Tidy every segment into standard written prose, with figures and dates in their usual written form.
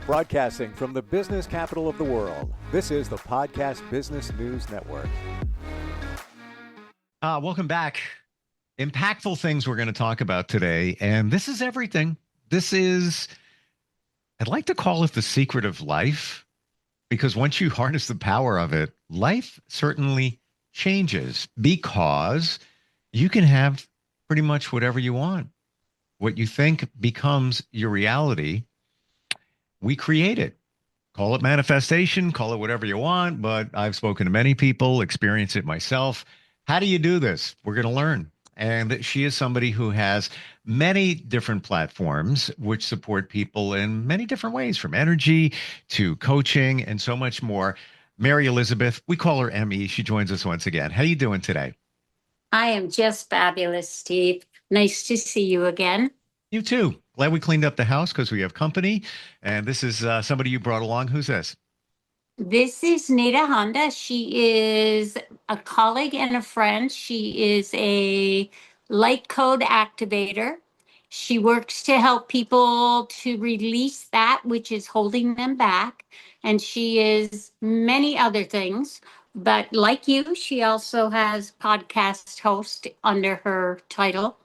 Broadcasting from the business capital of the world, this is the Podcast Business News Network. Welcome back. Impactful things we're going to talk about today. And this is everything. This is, I'd like to call it the secret of life, because once you harness the power of it, life certainly changes because you can have pretty much whatever you want. What you think becomes your reality. We create it. Call it manifestation, call it whatever you want, but I've spoken to many people, experienced it myself. How do you do this? We're going to learn. And she is somebody who has many different platforms which support people in many different ways, from energy to coaching and so much more. MaryElizabeth, we call her ME. She joins us once again. How are you doing today? I am just fabulous, Steve. Nice to see you again. You too. Glad we cleaned up the house because we have company. And this is somebody you brought along. Who's this? This is Nita Honda. She is a colleague and a friend. She is a light code activator. She works to help people to release that which is holding them back. And she is many other things. But like you, she also has podcast host under her title.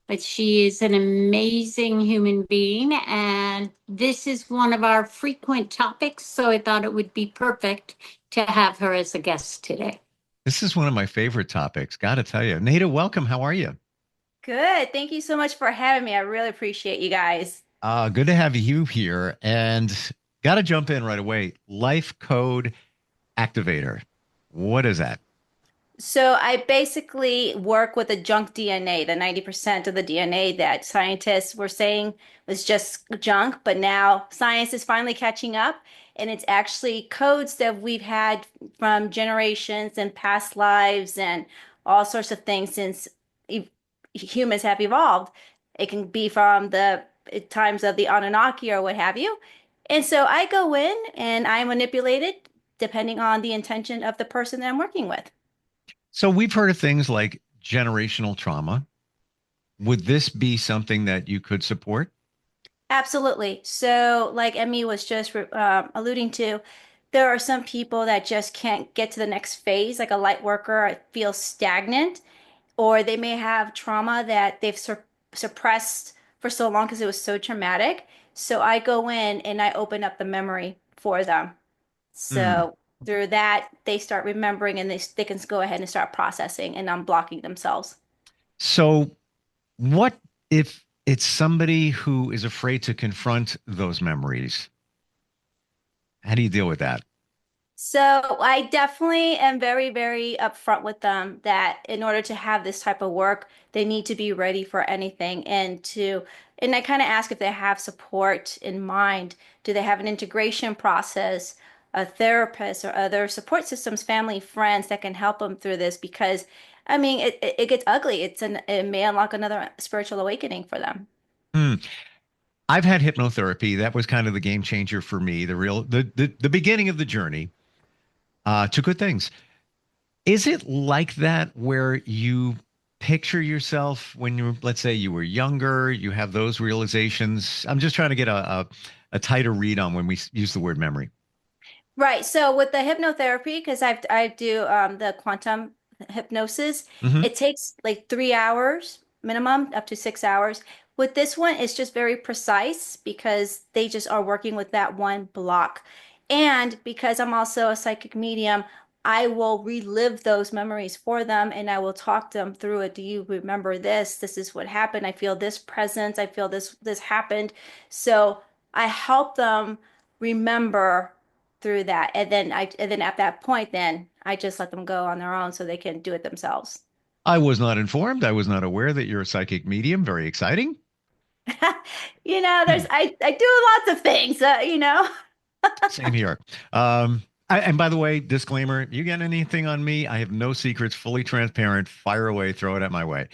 But she is an amazing human being, and this is one of our frequent topics, so I thought it would be perfect to have her as a guest today. This is one of my favorite topics, got to tell you. Nita, welcome. How are you? Good. Thank you so much for having me. I really appreciate you guys. Good to have you here. And got to jump in right away. Life Code Activator. What is that? So I basically work with the junk DNA, the 90% of the DNA that scientists were saying was just junk, but now science is finally catching up, and it's actually codes that we've had from generations and past lives and all sorts of things since humans have evolved. It can be from the times of the Anunnaki or what have you. And so I go in and I manipulate it depending on the intention of the person that I'm working with. So we've heard of things like generational trauma. Would this be something that you could support? Absolutely. So, like Emmy was just alluding to, there are some people that just can't get to the next phase, like a light worker feels stagnant, or they may have trauma that they've suppressed for so long because it was so traumatic. So I go in and I open up the memory for them. Hmm. So through that, they start remembering and they can go ahead and start processing and unblocking themselves. So what if it's somebody who is afraid to confront those memories? How do you deal with that? So I definitely am very, very upfront with them that in order to have this type of work, they need to be ready for anything and I kind of ask if they have support in mind. Do they have an integration process, a therapist or other support systems, family, friends that can help them through this? Because I mean, it gets ugly. It may unlock another spiritual awakening for them. Hmm. I've had hypnotherapy. That was kind of the game changer for me, the beginning of the journey to good things. Is it like that where you picture yourself when you, let's say you were younger, you have those realizations? I'm just trying to get a tighter read on when we use the word memory. Right. So with the hypnotherapy, because I do the quantum hypnosis, Hmm. it takes like 3 hours minimum, up to 6 hours. With this one, it's just very precise because they just are working with that one block. And because I'm also a psychic medium, I will relive those memories for them and I will talk them through it. Do you remember this? This is what happened. I feel this presence. I feel this happened. So I help them remember through that. And then at that point, then I just let them go on their own so they can do it themselves. I was not informed. I was not aware that you're a psychic medium. Very exciting. There's I do lots of things, Same here. And by the way, disclaimer, you get anything on me? I have no secrets, fully transparent. Fire away, throw it at my way.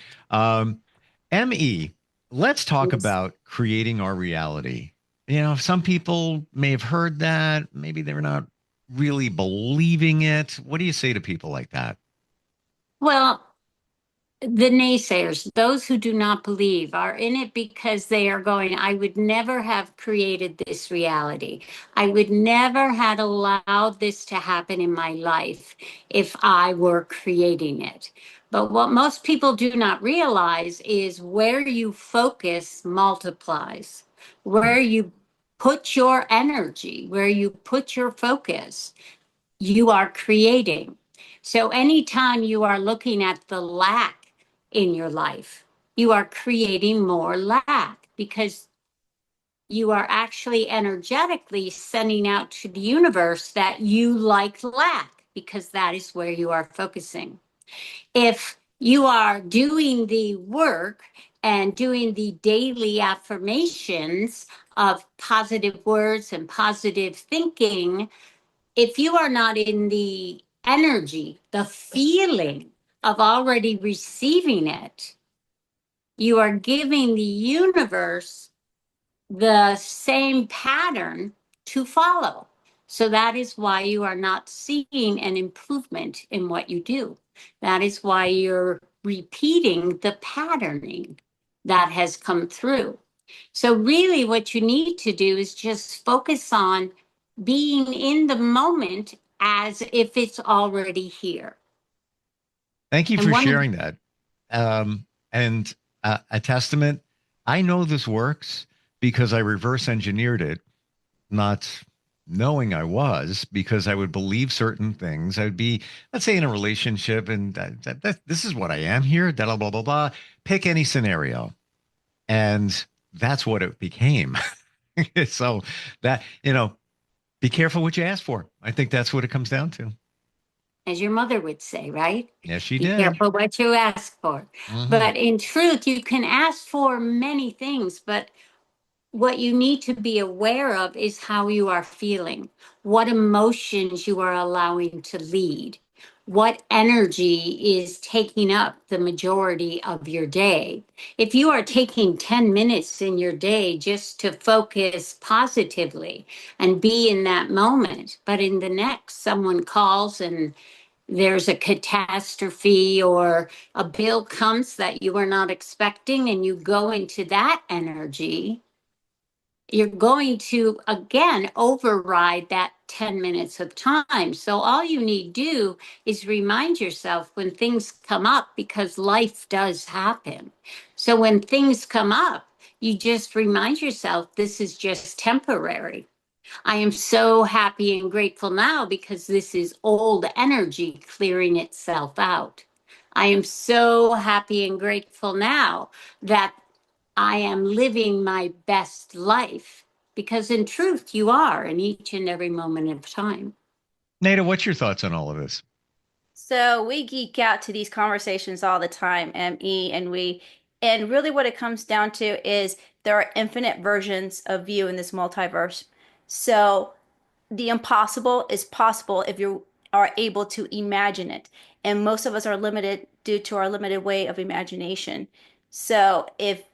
ME, let's talk Yes. about creating our reality. Some people may have heard that. Maybe they're not really believing it. What do you say to people like that? Well, The naysayers, those who do not believe, are in it because they are going, I would never have created this reality. I would never have allowed this to happen in my life if I were creating it. But what most people do not realize is where you focus multiplies, where you put your energy, where you put your focus, you are creating. So anytime you are looking at the lack in your life, you are creating more lack because you are actually energetically sending out to the universe that you like lack because that is where you are focusing. If you are doing the work and doing the daily affirmations of positive words and positive thinking, if you are not in the energy, the feeling of already receiving it, you are giving the universe the same pattern to follow. So that is why you are not seeing an improvement in what you do. That is why you're repeating the patterning that has come through. So really what you need to do is just focus on being in the moment as if it's already here. Thank you And for one of sharing that. And a testament, I know this works because I reverse engineered it, not knowing I was, because I would believe certain things. I would be, let's say, in a relationship, and this is what I am here, blah, blah, blah, blah. Pick any scenario. And that's what it became. So that, be careful what you ask for. I think that's what it comes down to. as your mother would say, right? Yes, she Be did. careful what you ask for. Mhm. But in truth, you can ask for many things, but what you need to be aware of is how you are feeling, what emotions you are allowing to lead, what energy is taking up the majority of your day. If you are taking 10 minutes in your day just to focus positively and be in that moment, but in the next, someone calls and there's a catastrophe or a bill comes that you were not expecting, and you go into that energy, you're going to again override that 10 minutes of time. So all you need to do is remind yourself when things come up, because life does happen. So when things come up, you just remind yourself this is just temporary. I am so happy and grateful now because this is old energy clearing itself out. I am so happy and grateful now that I am living my best life, because in truth, you are in each and every moment of time. Nada, what's your thoughts on all of this? So we geek out to these conversations all the time, ME, and really what it comes down to is there are infinite versions of you in this multiverse. So the impossible is possible if you are able to imagine it. And most of us are limited due to our limited way of imagination. So if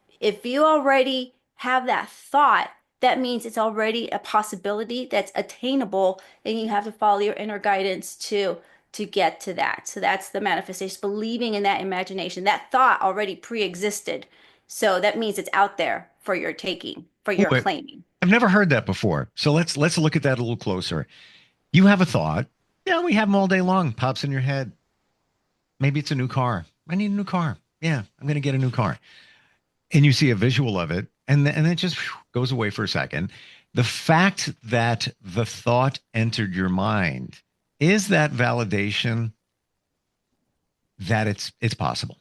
you already have that thought, that means it's already a possibility that's attainable, and you have to follow your inner guidance to get to that. So that's the manifestation, believing in that imagination. That thought already pre-existed. So that means it's out there for your taking, for Ooh, your claiming. I've never heard that before. So let's look at that a little closer. You have a thought. Yeah, we have them all day long. Pops in your head. Maybe it's a new car. I need a new car. Yeah, I'm going to get a new car. And you see a visual of it, and it just goes away for a second. The fact that the thought entered your mind, is that validation that it's possible?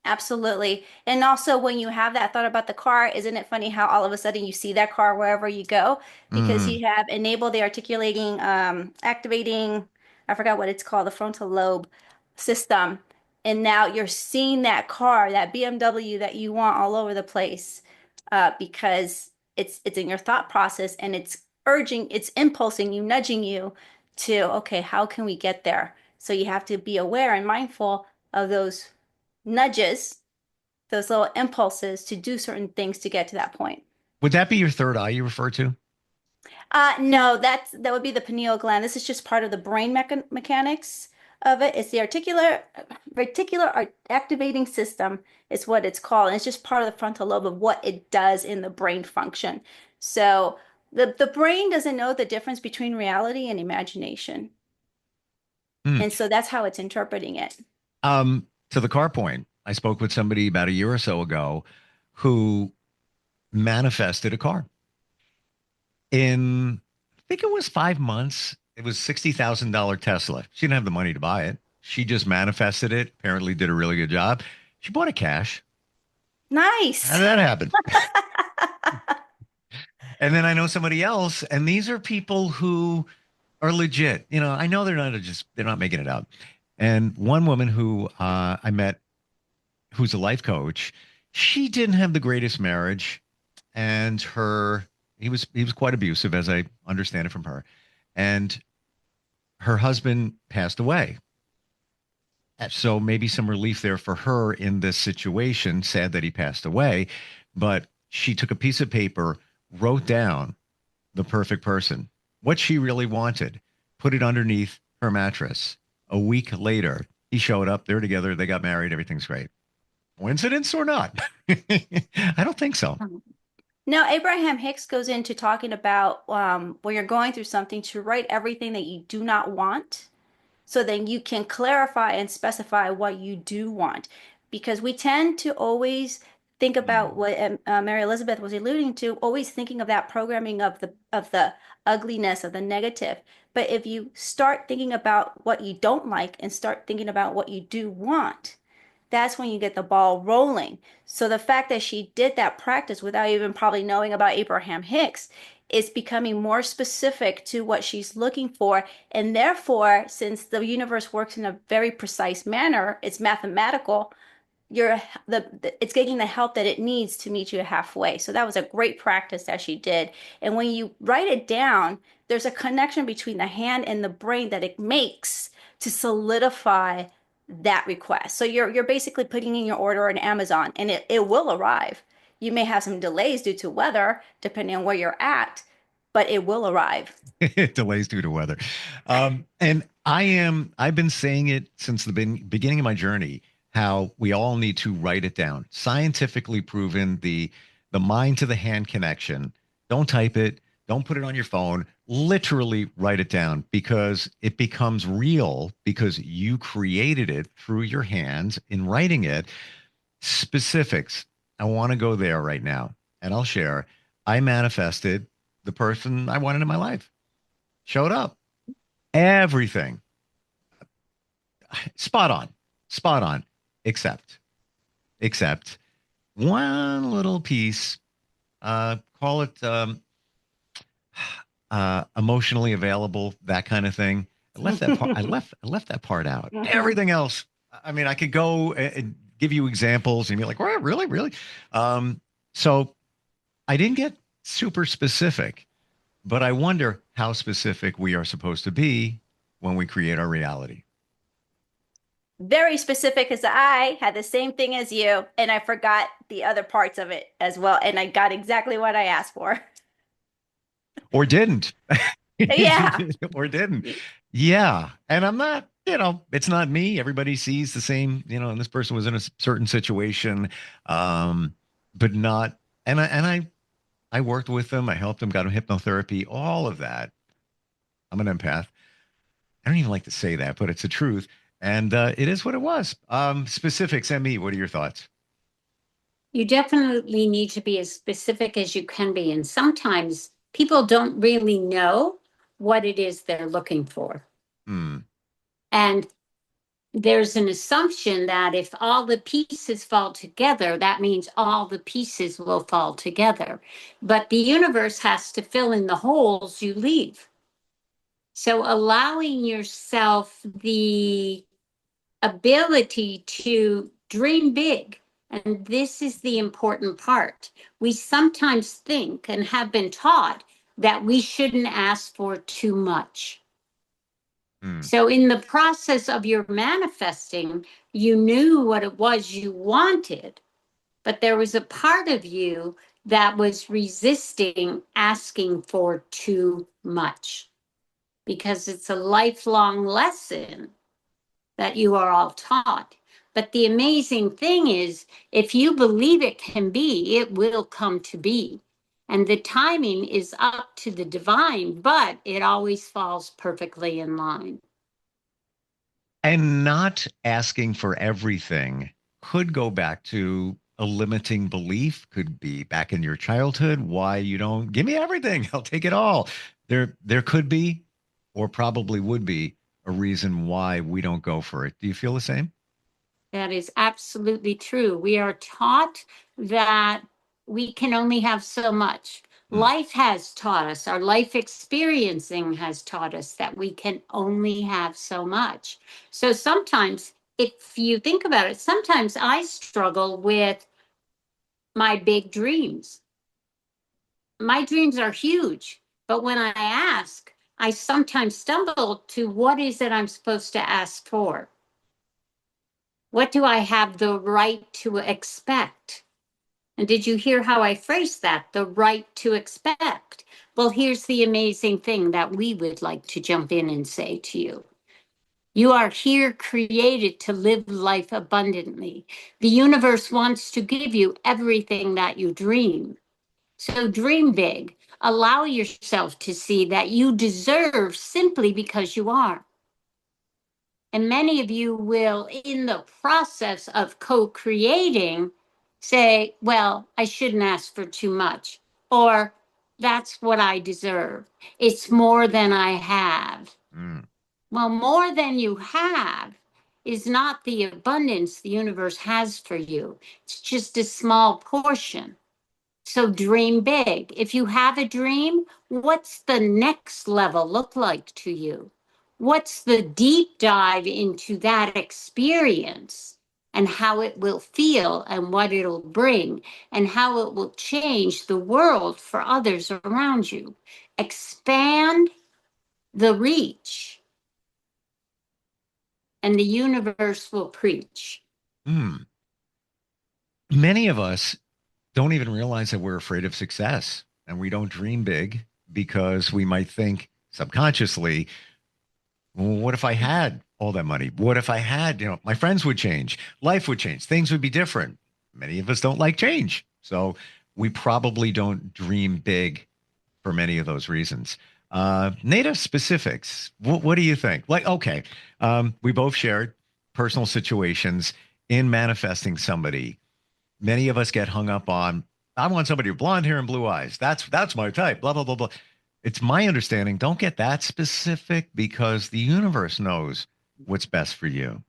Absolutely. And also, when you have that thought about the car, isn't it funny how all of a sudden you see that car wherever you go? Because Mm. you have enabled the articulating, activating, I forgot what it's called, the frontal lobe system. And now you're seeing that car, that BMW that you want all over the place, because it's in your thought process, and it's urging, it's impulsing you, nudging you to, okay, how can we get there? So you have to be aware and mindful of those nudges, those little impulses to do certain things to get to that point. Would that be your third eye you refer to? No, that would be the pineal gland. This is just part of the brain mechanics of it. It's the reticular activating system is what it's called. And it's just part of the frontal lobe of what it does in the brain function. So the brain doesn't know the difference between reality and imagination. Hmm. And so that's how it's interpreting it. To the car point, I spoke with somebody about a year or so ago who manifested a car. In, I think it was 5 months, it was $60,000 Tesla. She didn't have the money to buy it. She just manifested it, apparently did a really good job. She bought it cash. How Nice. did that happen? And then I know somebody else, and these are people who are legit. You know, I know they're not making it up. And one woman who I met, who's a life coach, she didn't have the greatest marriage, and he was quite abusive, as I understand it from her, and her husband passed away. So maybe some relief there for her in this situation. Sad that he passed away, but she took a piece of paper, wrote down the perfect person, what she really wanted, put it underneath her mattress. A week later, he showed up. They're together. They got married. Everything's great. Coincidence or not? I don't think so. Now, Abraham Hicks goes into talking about when you're going through something to write everything that you do not want. So then you can clarify and specify what you do want. Because we tend to always think about what Mary Elizabeth was alluding to, always thinking of that programming of the ugliness, of the negative. But if you start thinking about what you don't like and start thinking about what you do want, that's when you get the ball rolling. So the fact that she did that practice without even probably knowing about Abraham Hicks is becoming more specific to what she's looking for. And therefore, since the universe works in a very precise manner, it's mathematical, it's getting the help that it needs to meet you halfway. So that was a great practice that she did. And when you write it down, there's a connection between the hand and the brain that it makes to solidify that request. So you're basically putting in your order on Amazon and it will arrive. You may have some delays due to weather, depending on where you're at, but it will arrive. Delays due to weather. And I've been saying it since the beginning of my journey, how we all need to write it down. Scientifically proven, the mind to the hand connection. Don't type it. Don't put it on your phone. Literally write it down, because it becomes real because you created it through your hands in writing it. Specifics. I want to go there right now, and I'll share. I manifested the person I wanted in my life. Showed up. Everything. Spot on. Spot on. Except one little piece. Call it emotionally available, that kind of thing. I left that part. I left that part out. Everything else. I mean, I could go and give you examples and be like, "Well, really, really." So I didn't get super specific, but I wonder how specific we are supposed to be when we create our reality. Very specific, because I had the same thing as you, and I forgot the other parts of it as well. And I got exactly what I asked for. Or didn't. Yeah. Or didn't. Yeah. And I'm not, it's not me. Everybody sees the same, and this person was in a certain situation, but not, I worked with them. I helped them, got them hypnotherapy, all of that. I'm an empath. I don't even like to say that, but it's the truth. And it is what it was. Specifics, ME, what are your thoughts? You definitely need to be as specific as you can be. And sometimes people don't really know what it is they're looking for. And there's an assumption that if all the pieces fall together, that means all the pieces will fall together. But the universe has to fill in the holes you leave. So allowing yourself the ability to dream big. And this is the important part. We sometimes think and have been taught that we shouldn't ask for too much. So in the process of your manifesting, you knew what it was you wanted, but there was a part of you that was resisting asking for too much, because it's a lifelong lesson that you are all taught. But the amazing thing is, if you believe it can be, it will come to be. And the timing is up to the divine, but it always falls perfectly in line. And not asking for everything could go back to a limiting belief, could be back in your childhood, why you don't give me everything, I'll take it all. There could be, or probably would be, a reason why we don't go for it. Do you feel the same? That is absolutely true. We are taught that we can only have so much. Life has taught us, our life experiencing has taught us that we can only have so much. So sometimes, if you think about it, sometimes I struggle with my big dreams. My dreams are huge, but when I ask, I sometimes stumble to what is it I'm supposed to ask for? What do I have the right to expect? And did you hear how I phrased that? The right to expect. Well, here's the amazing thing that we would like to jump in and say to you. You are here created to live life abundantly. The universe wants to give you everything that you dream. So dream big. Allow yourself to see that you deserve simply because you are. And many of you will, in the process of co-creating, say, well, I shouldn't ask for too much, or that's what I deserve. It's more than I have. Mm. Well, more than you have is not the abundance the universe has for you. It's just a small portion. So dream big. If you have a dream, what's the next level look like to you? What's the deep dive into that experience and how it will feel and what it'll bring and how it will change the world for others around you? Expand the reach and the universe will preach. Mm. Many of us don't even realize that we're afraid of success and we don't dream big because we might think subconsciously, well, what if I had all that money? What if I had, my friends would change, life would change, things would be different. Many of us don't like change. So we probably don't dream big for many of those reasons. Native specifics. What do you think? Like, okay, we both shared personal situations in manifesting somebody. Many of us get hung up on, I want somebody with blonde hair and blue eyes. That's my type, blah, blah, blah, blah. It's my understanding, don't get that specific because the universe knows what's best for you.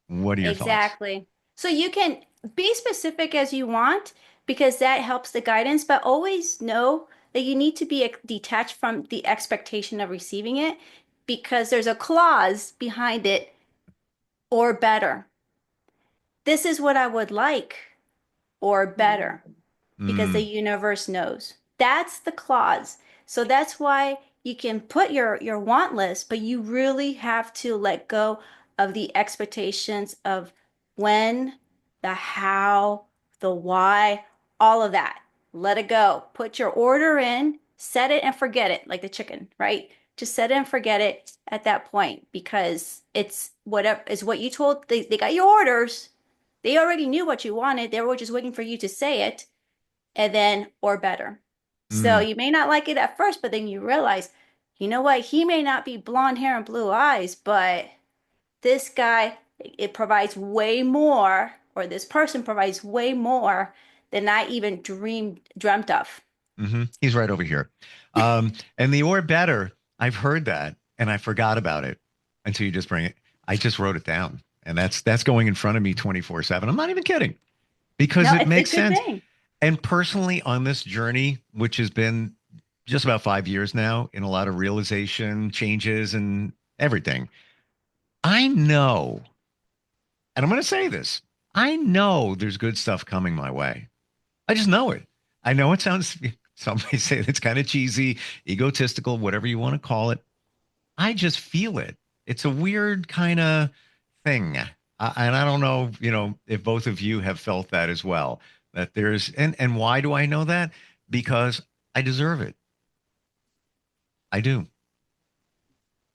What are your thoughts? Exactly. So you can be specific as you want because that helps the guidance, but always know that you need to be detached from the expectation of receiving it because there's a clause behind it or better. This is what I would like or better because the Mm, universe knows. That's the clause. So that's why you can put your want list, but you really have to let go of the expectations of when, the how, the why, all of that. Let it go. Put your order in, set it and forget it, like the chicken, right? Just set it and forget it at that point because it's whatever is what you told. They got your orders. They already knew what you wanted. They were just waiting for you to say it and then or better. So mm, you may not like it at first, but then you realize, you know what? He may not be blonde hair and blue eyes, but this guy, it provides way more, or this person provides way more than I even dreamt of. He's right over here. And the or better, I've heard that and I forgot about it until you just bring it. I just wrote it down and that's going in front of me 24/7. I'm not even kidding because No, it it's a makes good sense. thing. And personally, on this journey, which has been just about 5 years now, in a lot of realization, changes, and everything, I know, and I'm going to say this, I know there's good stuff coming my way. I just know it. I know it sounds, some may say it's kind of cheesy, egotistical, whatever you want to call it. I just feel it. It's a weird kind of thing. And I don't know, if both of you have felt that as well. That there's and why do I know that? Because I deserve it. I do.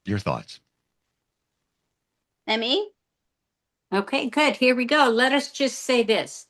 Your thoughts? And me? Okay, good. Here we go. Let us just say this.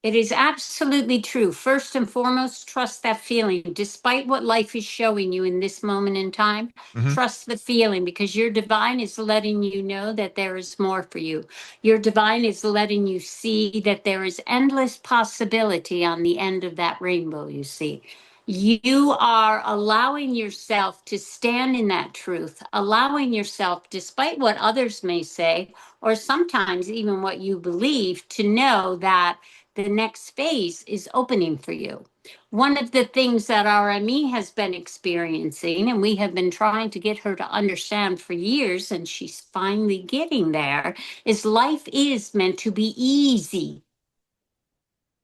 It is absolutely true. First and foremost, trust that feeling. Despite what life is showing you in this moment in time, Hmm. trust the feeling because your divine is letting you know that there is more for you. Your divine is letting you see that there is endless possibility on the end of that rainbow you see. You are allowing yourself to stand in that truth, allowing yourself, despite what others may say, or sometimes even what you believe, to know that the next phase is opening for you. One of the things that our Ami has been experiencing, and we have been trying to get her to understand for years, and she's finally getting there, is life is meant to be easy.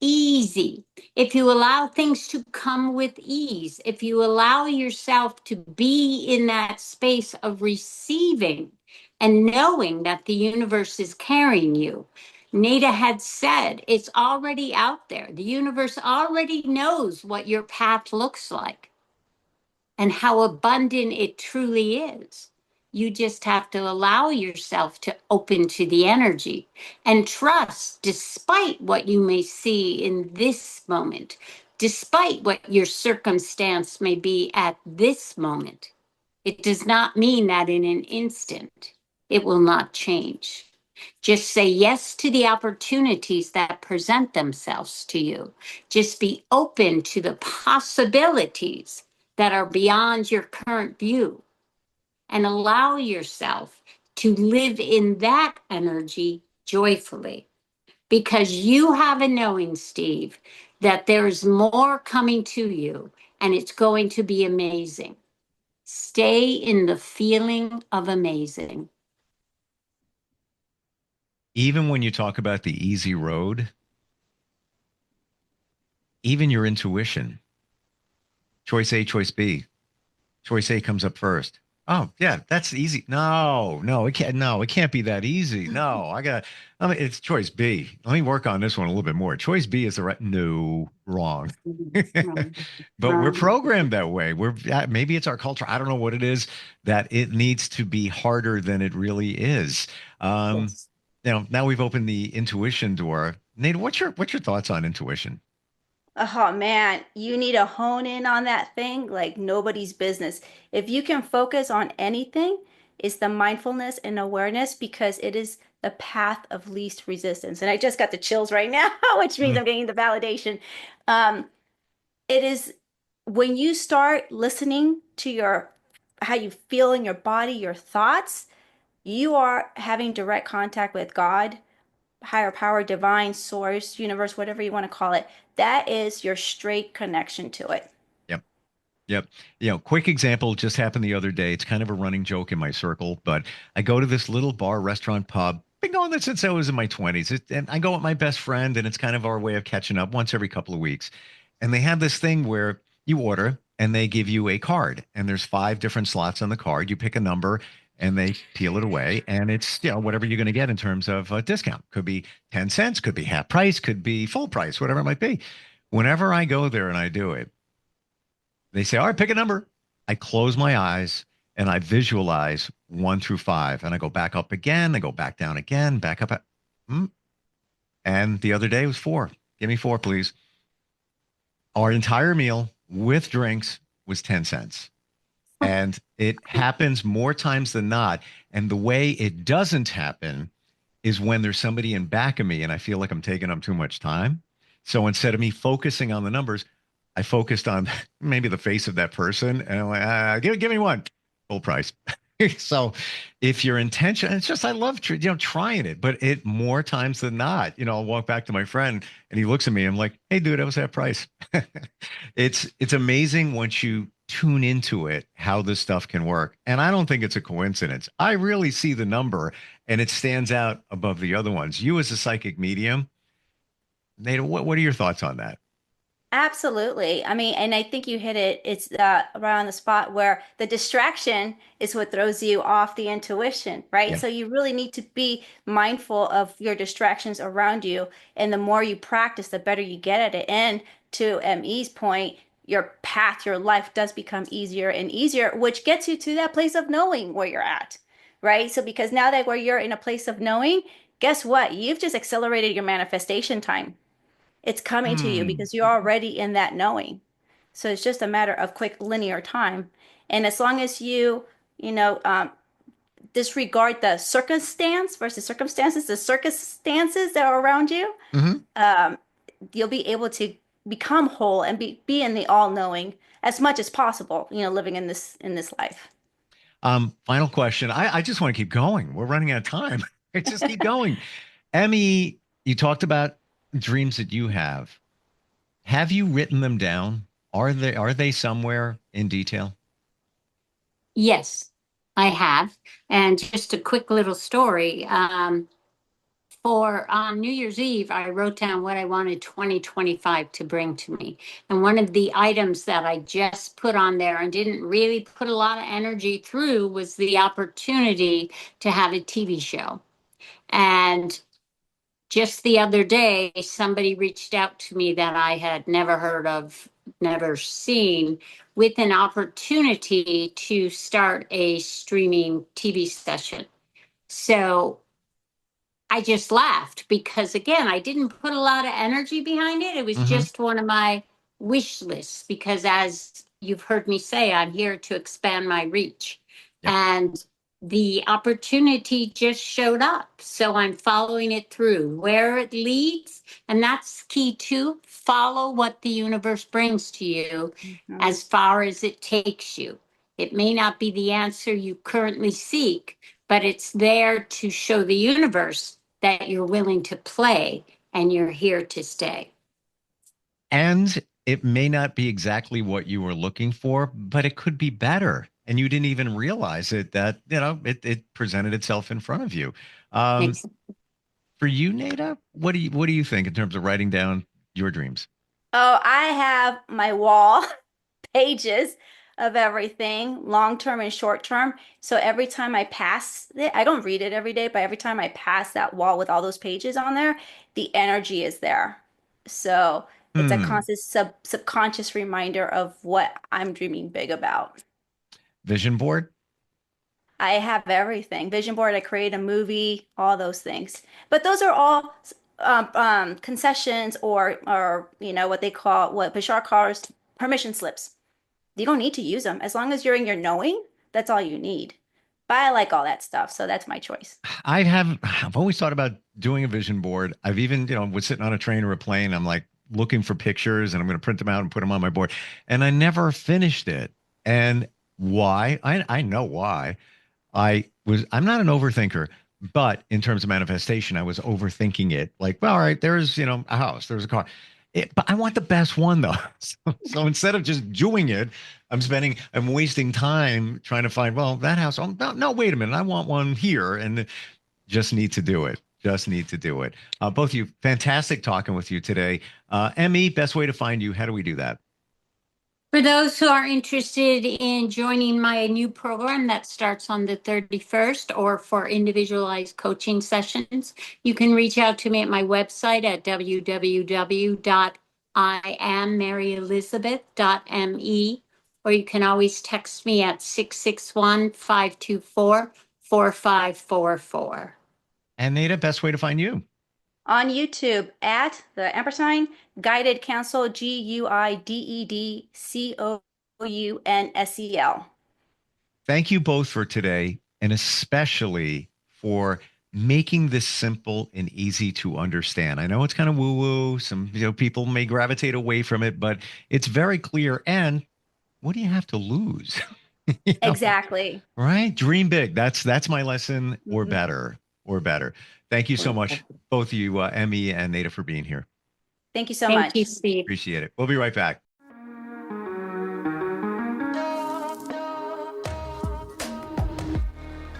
Easy. If you allow things to come with ease, if you allow yourself to be in that space of receiving and knowing that the universe is carrying you. Nada had said it's already out there. The universe already knows what your path looks like and how abundant it truly is. You just have to allow yourself to open to the energy and trust, despite what you may see in this moment, despite what your circumstance may be at this moment. It does not mean that in an instant it will not change. Just say yes to the opportunities that present themselves to you. Just be open to the possibilities that are beyond your current view and allow yourself to live in that energy joyfully because you have a knowing, Steve, that there's more coming to you and it's going to be amazing. Stay in the feeling of amazing. Even when you talk about the easy road, even your intuition, choice A, choice B, choice A comes up first. Oh, yeah, that's easy. No, no, it can't. No, it can't be that easy. No, I mean, it's choice B. Let me work on this one a little bit more. Choice B is the right. No, wrong. But we're programmed that way. Maybe it's our culture. I don't know what it is that it needs to be harder than it really is. Um, Yes. now we've opened the intuition door. Nate, what's your thoughts on intuition? Oh man, you need to hone in on that thing like nobody's business. If you can focus on anything, it's the mindfulness and awareness because it is the path of least resistance. And I just got the chills right now, which means Mm, I'm getting the validation. Um, it is when you start listening to your how you feel in your body, your thoughts, you are having direct contact with God, higher power, divine source, universe, whatever you want to call it. That is your straight connection to it. yep. Yep. Quick example just happened the other day. It's kind of a running joke in my circle, but I go to this little bar, restaurant, pub. Been going there since I was in my 20s. And I go with my best friend, and it's kind of our way of catching up once every couple of weeks. And they have this thing where you order and they give you a card, and there's five different slots on the card. You pick a number and they peel it away, and it's, whatever you're going to get in terms of a discount. Could be 10 cents, could be half price, could be full price, whatever it might be. Whenever I go there and I do it, they say, all right, pick a number. I close my eyes and I visualize 1 through 5. And I go back up again. I go back down again, back up. Hmm. And the other day was 4. Give me 4, please. Our entire meal with drinks was 10 cents. And it happens more times than not. And the way it doesn't happen is when there's somebody in back of me and I feel like I'm taking up too much time. So instead of me focusing on the numbers, I focused on maybe the face of that person and I'm like, give me one full price. So if your intention, it's just, I love, trying it, but it more times than not, I'll walk back to my friend and he looks at me. I'm like, hey dude, I was half price. It's amazing once you tune into it, how this stuff can work. And I don't think it's a coincidence. I really see the number and it stands out above the other ones. You as a psychic medium, Nate, what are your thoughts on that? Absolutely. I mean, and I think you hit it. It's right on the spot where the distraction is what throws you off the intuition, right? Yeah. So you really need to be mindful of your distractions around you. And the more you practice, the better you get at it. And to ME's point, your path, your life does become easier and easier, which gets you to that place of knowing where you're at, right? So because now that where you're in a place of knowing, guess what? You've just accelerated your manifestation time. It's coming to you Hmm. because you're already in that knowing. So it's just a matter of quick linear time. And as long as you know, disregard the circumstance versus circumstances, the circumstances that are around you, Hmm. um, you'll be able to become whole and be in the all-knowing as much as possible, living in this life. Final question. I just want to keep going. We're running out of time. I just keep going. Emmy, you talked about dreams that you have. Have you written them down? Are they somewhere in detail? Yes, I have. And just a quick little story. For New Year's Eve, I wrote down what I wanted 2025 to bring to me. And one of the items that I just put on there and didn't really put a lot of energy through was the opportunity to have a TV show. And just the other day, somebody reached out to me that I had never heard of, never seen, with an opportunity to start a streaming TV session. So I just laughed because, again, I didn't put a lot of energy behind it. It was Hmm. just one of my wish lists because, as you've heard me say, I'm here to expand my reach. Yep. And the opportunity just showed up. So I'm following it through where it leads. And that's key too. Follow what the universe brings to you Mhm. as far as it takes you. It may not be the answer you currently seek, but it's there to show the universe that you're willing to play and you're here to stay. And it may not be exactly what you were looking for, but it could be better. And you didn't even realize it that, it presented itself in front of you. Um, Makes for you, Nada, what do you think in terms of writing down your dreams? Oh, I have my wall pages of everything, long term and short term. So every time I pass it, I don't read it every day, but every time I pass that wall with all those pages on there, the energy is there. So it's a Hmm. constant subconscious reminder of what I'm dreaming big about. Vision board? I have everything. Vision board, I create a movie, all those things. But those are all concessions or what they call what Bashar calls permission slips. You don't need to use them. As long as you're in your knowing, that's all you need. But I like all that stuff, so that's my choice. I've always thought about doing a vision board. I've even, was sitting on a train or a plane. I'm like looking for pictures and I'm going to print them out and put them on my board. And I never finished it. And why? I know why. I'm not an overthinker, but in terms of manifestation, I was overthinking it. Like, well, all right, there's, a house, there's a car. But I want the best one though. So instead of just doing it, I'm wasting time trying to find, well, that house. Oh, no, no, wait a minute. I want one here and just need to do it. Just need to do it. Both of you, fantastic talking with you today. Emmy, best way to find you. How do we do that? For those who are interested in joining my new program that starts on the 31st or for individualized coaching sessions, you can reach out to me at my website at www.IamMaryElizabeth.me, or you can always text me at 661-524-4544. And Nada, best way to find you. On YouTube at the ampersand guided counsel GUIDEDCOUNSEL. Thank you both for today, and especially for making this simple and easy to understand. I know it's kind of woo-woo. Some people may gravitate away from it, but it's very clear. And what do you have to lose? You know, Exactly. right? Dream big. That's my lesson, or Mhm. better, or better. Thank you so much, both of you, Emmy and Nada, for being here. Thank you so Thank you, much. Steve. Appreciate it. We'll be right back.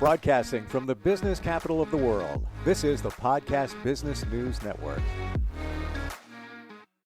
Broadcasting from the business capital of the world, this is the Podcast Business News Network.